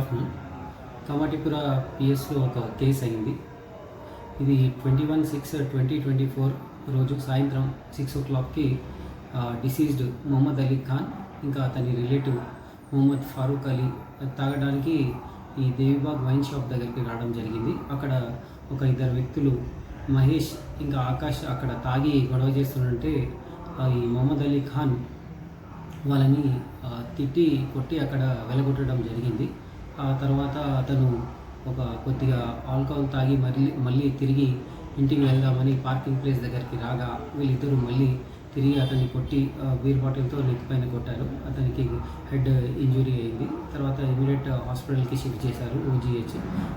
Afternoon కమాటిపుర పిఎస్లో ఒక case అయింది. ఇది 21/6/2024 రోజు సాయంత్రం 6 o'clockకి డిసీజ్డ్ మొహమ్మద్ అలీ ఖాన్ ఇంకా అతని రిలేటివ్ మొహమ్మద్ ఫారూక్ అలీ తాగడానికి ఈ దేవిబాగ్ వైన్ షాప్ దగ్గరికి రావడం జరిగింది. అక్కడ ఒక ఇద్దరు వ్యక్తులు మహేష్ ఇంకా ఆకాష్ అక్కడ తాగి గొడవ చేస్తుంటే ఈ మొహమ్మద్ అలీ ఖాన్ వాళ్ళని తిట్టి కొట్టి అక్కడ వెలగొట్టడం జరిగింది. ఆ తర్వాత అతను ఒక కొద్దిగా ఆల్కహాల్ తాగి మళ్ళీ తిరిగి ఇంటికి వెళ్దామని పార్కింగ్ ప్లేస్ దగ్గరికి రాగా వీళ్ళిద్దరూ మళ్ళీ తిరిగి అతన్ని కొట్టి బీర్ బాటిల్తో నెత్తిపైన కొట్టారు. అతనికి హెడ్ ఇంజురీ అయింది. తర్వాత ఇమీడియట్ హాస్పిటల్కి షిఫ్ట్ చేశారు. OGH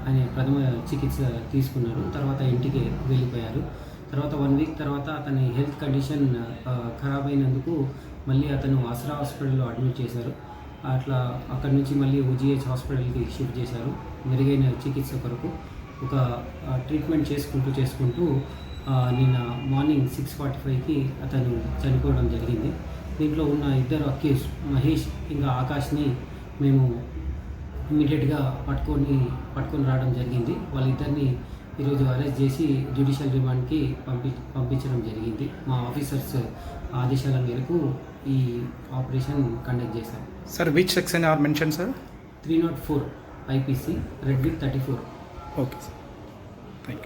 ఆయన ప్రథమ చికిత్స తీసుకున్నారు. తర్వాత ఇంటికి వెళ్ళిపోయారు. తర్వాత 1 week తర్వాత అతని హెల్త్ కండిషన్ ఖరాబ్ అయినందుకు మళ్ళీ అతను ఆసరా హాస్పిటల్లో అడ్మిట్ చేశారు. అట్లా అక్కడి నుంచి మళ్ళీ OGH హాస్పిటల్కి షిఫ్ట్ చేశారు. మెరుగైన చికిత్స కొరకు ఒక ట్రీట్మెంట్ చేసుకుంటూ నిన్న మార్నింగ్ 6:45కి అతను చనిపోవడం జరిగింది. దీంట్లో ఉన్న ఇద్దరు అక్యూజ్ మహేష్ ఇంకా ఆకాష్ని మేము ఇమీడియట్గా పట్టుకొని రావడం జరిగింది. వాళ్ళిద్దరిని ఈరోజు అరెస్ట్ చేసి జ్యుడిషియల్ రిమాండ్కి పంపించడం జరిగింది. మా ఆఫీసర్స్ ఆదేశాల మేరకు ఈ ఆపరేషన్ కండక్ట్ చేశాం. Sir, which section are mentioned, sir? 304 IPC, Red with 34. Okay, sir. Thank you.